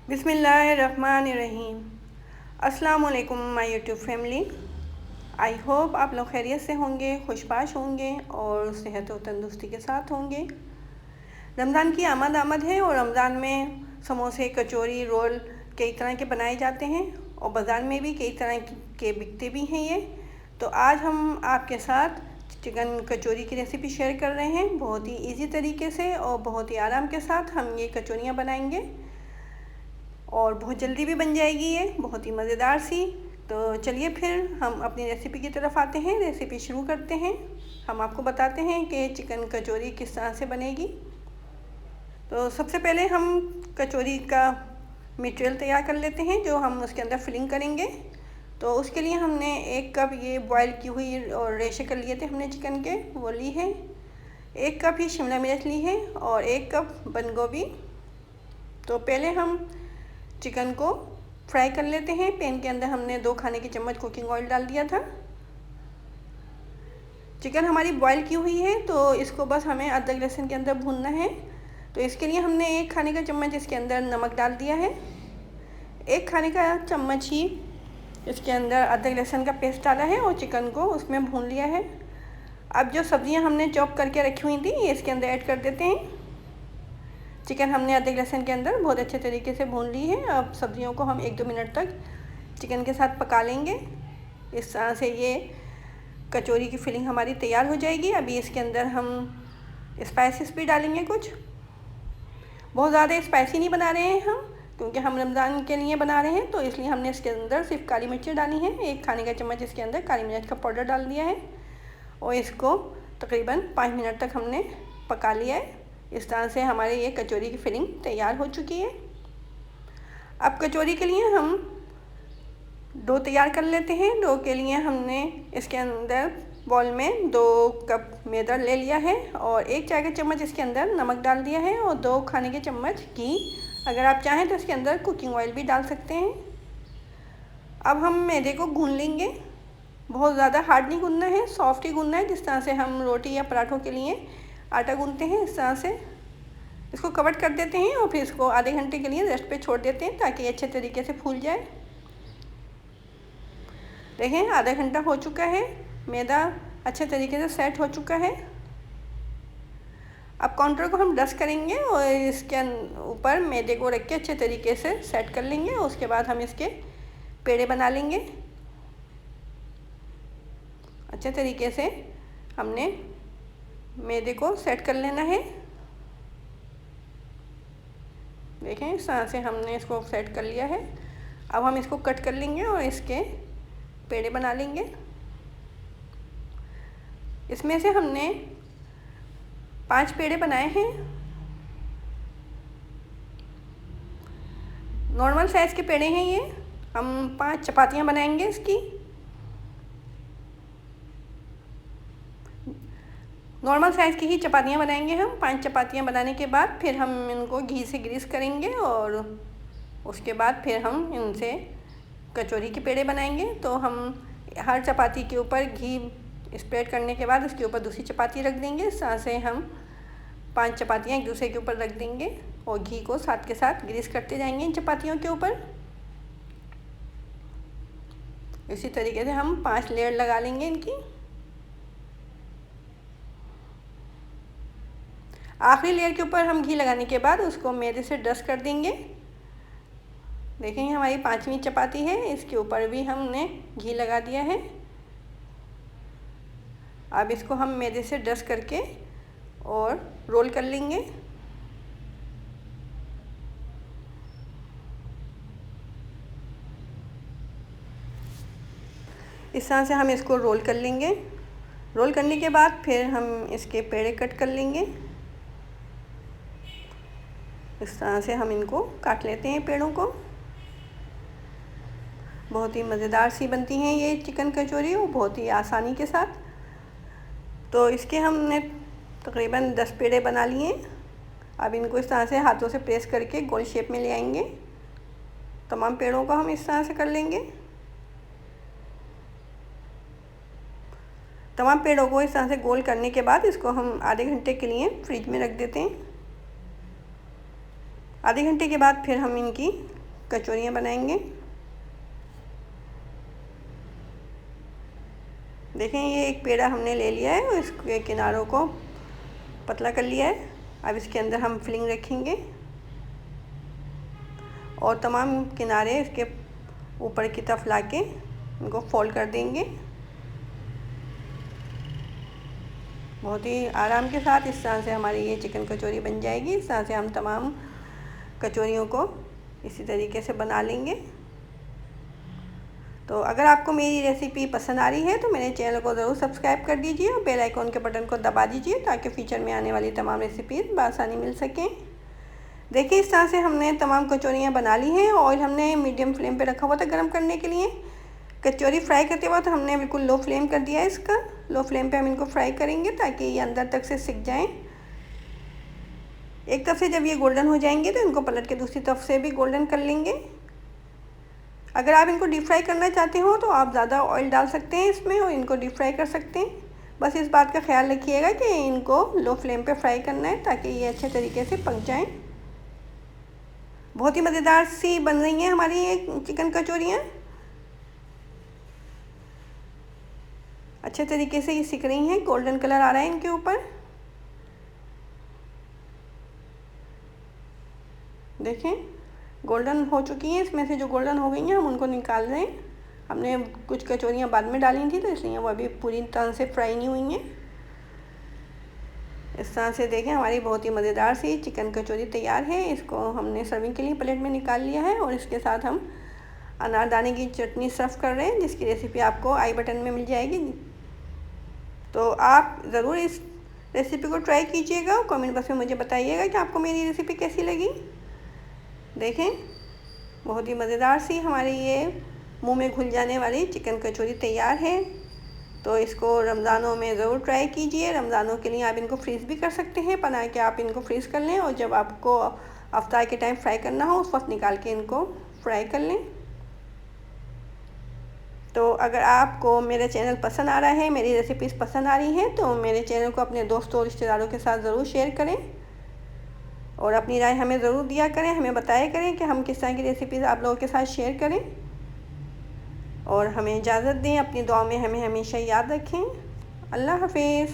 बिस्मिल्लाहिर्रहमानिर्रहीम। अस्सलाम वालेकुम my YouTube family. I hope आप लोग खैरियत से होंगे, खुशबाश होंगे और सेहत और तंदुरुस्ती के साथ होंगे। रमज़ान की आमद है और रमज़ान में समोसे, कचौरी, रोल कई तरह के बनाए जाते हैं और बाज़ार में भी कई तरह के बिकते भी हैं ये। तो आज हम आपके साथ चिकन कचौरी की रेसिपी शेयर कर रहे हैं। बहुत ही इजी तरीके से और बहुत ही आराम के साथ हम ये कचौरियाँ बनाएंगे और बहुत जल्दी भी बन जाएगी ये, बहुत ही मज़ेदार सी। तो चलिए फिर हम अपनी रेसिपी की तरफ आते हैं, रेसिपी शुरू करते हैं। हम आपको बताते हैं कि चिकन कचौरी किस तरह से बनेगी। तो सबसे पहले हम कचौरी का मटेरियल तैयार कर लेते हैं जो हम उसके अंदर फिलिंग करेंगे। तो उसके लिए हमने 1 कप ये बॉयल की हुई और रेशे कर लिए थे हमने चिकन के, वो ली है। 1 कप ही शिमला मिर्च ली है और 1 कप बंद गोभी। तो पहले हम चिकन को फ्राई कर लेते हैं। पैन के अंदर हमने 2 खाने के चम्मच कुकिंग ऑयल डाल दिया था। चिकन हमारी बॉईल की हुई है तो इसको बस हमें अदरक लहसुन के अंदर भूनना है। तो इसके लिए हमने 1 खाने का चम्मच इसके अंदर नमक डाल दिया है। 1 खाने का चम्मच ही इसके अंदर अदरक लहसुन का पेस्ट डाला है और चिकन को उसमें भून लिया है। अब जो सब्जियां हमने चॉप करके रखी हुई थी ये इसके अंदर ऐड कर देते हैं। चिकन हमने अदरक लहसुन के अंदर बहुत अच्छे तरीके से भून ली है। अब सब्जियों को हम 1-2 मिनट तक चिकन के साथ पका लेंगे। इस तरह से ये कचौरी की फिलिंग हमारी तैयार हो जाएगी। अभी इसके अंदर हम स्पाइसेस भी डालेंगे कुछ। बहुत ज़्यादा स्पाइसी नहीं बना रहे हैं हम, क्योंकि हम रमज़ान के लिए बना रहे हैं, तो इसलिए हमने इसके अंदर सिर्फ काली मिर्ची डाली है। 1 खाने का चम्मच इसके अंदर काली मिर्च का पाउडर डाल दिया है और इसको तकरीबन 5 मिनट तक हमने पका लिया है। इस तरह से हमारे ये कचौरी की फिलिंग तैयार हो चुकी है। अब कचौरी के लिए हम डो तैयार कर लेते हैं। डो के लिए हमने इसके अंदर बॉल में 2 कप मैदा ले लिया है और 1 चाय का चम्मच इसके अंदर नमक डाल दिया है और 2 खाने के चम्मच घी। अगर आप चाहें तो इसके अंदर कुकिंग ऑयल भी डाल सकते हैं। अब हम मैदे को गूंद लेंगे। बहुत ज़्यादा हार्ड नहीं गूंदना है, सॉफ्ट ही गूंदना है, जिस तरह से हम रोटी या पराठों के लिए आटा गूंदते हैं। इस तरह से इसको कवर कर देते हैं और फिर इसको आधे घंटे के लिए रेस्ट पे छोड़ देते हैं ताकि अच्छे तरीके से फूल जाए। देखें आधा घंटा हो चुका है, मैदा अच्छे तरीके से सेट हो चुका है। अब काउंटर को हम डस्ट करेंगे और इसके ऊपर मैदे को रख के अच्छे तरीके से सेट कर लेंगे। उसके बाद हम इसके पेड़े बना लेंगे। अच्छे तरीके से हमने मैदे को सेट कर लेना है। देखें इस तरह से हमने इसको सेट कर लिया है। अब हम इसको कट कर लेंगे और इसके पेड़े बना लेंगे। इसमें से हमने 5 पेड़े बनाए हैं। नॉर्मल साइज़ के पेड़े हैं ये। हम 5 चपातियाँ बनाएंगे इसकी। नॉर्मल साइज़ की ही चपातियाँ बनाएंगे हम। 5 चपातियाँ बनाने के बाद फिर हम इनको घी से ग्रीस करेंगे और उसके बाद फिर हम इनसे कचौरी के पेड़े बनाएंगे। तो हम हर चपाती के ऊपर घी स्प्रेड करने के बाद उसके ऊपर दूसरी चपाती रख देंगे। इस तरह से हम 5 चपातियाँ एक दूसरे के ऊपर रख देंगे और घी को साथ के साथ ग्रीस करते जाएंगे इन चपातियों के ऊपर। इसी तरीके से हम 5 लेयर लगा लेंगे इनकी। आखिरी लेयर के ऊपर हम घी लगाने के बाद उसको मैदे से डस्ट कर देंगे। देखें हमारी 5वीं चपाती है, इसके ऊपर भी हमने घी लगा दिया है। अब इसको हम मैदे से डस्ट करके और रोल कर लेंगे। इस तरह से हम इसको रोल कर लेंगे। रोल करने के बाद फिर हम इसके पेड़े कट कर लेंगे। इस तरह से हम इनको काट लेते हैं पेड़ों को। बहुत ही मज़ेदार सी बनती हैं ये चिकन कचौरी और बहुत ही आसानी के साथ। तो इसके हमने तकरीबन 10 पेड़े बना लिए। अब इनको इस तरह से हाथों से प्रेस करके गोल शेप में ले आएंगे। तमाम पेड़ों को हम इस तरह से कर लेंगे। तमाम पेड़ों को इस तरह से गोल करने के बाद इसको हम आधे घंटे के लिए फ्रिज में रख देते हैं। आधे घंटे के बाद फिर हम इनकी कचौरियाँ बनाएंगे। देखें, ये एक पेड़ा हमने ले लिया है और इसके किनारों को पतला कर लिया है। अब इसके अंदर हम फिलिंग रखेंगे और तमाम किनारे इसके ऊपर की तरफ लाके इनको फोल्ड कर देंगे। बहुत ही आराम के साथ इस तरह से हमारी ये चिकन कचौरी बन जाएगी। इस तरह से हम तमाम कचौरियों को इसी तरीके से बना लेंगे। तो अगर आपको मेरी रेसिपी पसंद आ रही है तो मेरे चैनल को ज़रूर सब्सक्राइब कर दीजिए और बेल आइकॉन के बटन को दबा दीजिए ताकि फ्यूचर में आने वाली तमाम रेसिपीज़ बआसानी मिल सकें। देखिए, इस तरह से हमने तमाम कचौरियाँ बना ली हैं। ऑयल हमने मीडियम फ्लेम पे रखा हुआ था गर्म करने के लिए। कचौरी फ्राई करते वक्त हमने बिल्कुल लो फ्लेम कर दिया है इसका। लो फ्लेम पे हम इनको फ्राई करेंगे ताकि ये अंदर तक से सिक जाएं। एक तरफ से जब ये गोल्डन हो जाएंगे तो इनको पलट के दूसरी तरफ से भी गोल्डन कर लेंगे। अगर आप इनको डीप फ्राई करना चाहते हो तो आप ज़्यादा ऑयल डाल सकते हैं इसमें और इनको डीप फ्राई कर सकते हैं। बस इस बात का ख्याल रखिएगा कि इनको लो फ्लेम पे फ्राई करना है ताकि ये अच्छे तरीके से पक जाएं। बहुत ही मज़ेदार सी बन रही हैं हमारी ये चिकन कचौरियाँ। अच्छे तरीके से ये सिक रही हैं, गोल्डन कलर आ रहा है इनके ऊपर। देखें, गोल्डन हो चुकी हैं। इसमें से जो गोल्डन हो गई हैं हम उनको निकाल रहे हैं। हमने कुछ कचौरियाँ बाद में डाली थी तो इसलिए वो अभी पूरी तरह से फ्राई नहीं हुई हैं। इस तरह से देखें, हमारी बहुत ही मज़ेदार सी चिकन कचौरी तैयार है। इसको हमने सर्विंग के लिए प्लेट में निकाल लिया है और इसके साथ हम अनारदाने की चटनी सर्व कर रहे हैं, जिसकी रेसिपी आपको आई बटन में मिल जाएगी। तो आप ज़रूर इस रेसिपी को ट्राई कीजिएगा और कमेंट बॉक्स में मुझे बताइएगा कि आपको मेरी रेसिपी कैसी लगी। देखें, बहुत ही मज़ेदार सी हमारी ये मुंह में घुल जाने वाली चिकन कचौरी तैयार है। तो इसको रमज़ानों में ज़रूर ट्राई कीजिए। रमज़ानों के लिए आप इनको फ्रीज़ भी कर सकते हैं, बना के आप इनको फ्रीज़ कर लें और जब आपको अफ्तार के टाइम फ्राई करना हो उस वक्त निकाल के इनको फ्राई कर लें। तो अगर आपको मेरा चैनल पसंद आ रहा है, मेरी रेसिपीज़ पसंद आ रही हैं तो मेरे चैनल को अपने दोस्तों और रिश्तेदारों के साथ ज़रूर शेयर करें और अपनी राय हमें ज़रूर दिया करें, हमें बताया करें कि हम किस तरह की रेसिपीज़ आप लोगों के साथ शेयर करें। और हमें इजाज़त दें, अपनी दुआ में हमें हमेशा याद रखें। अल्लाह हाफिज़।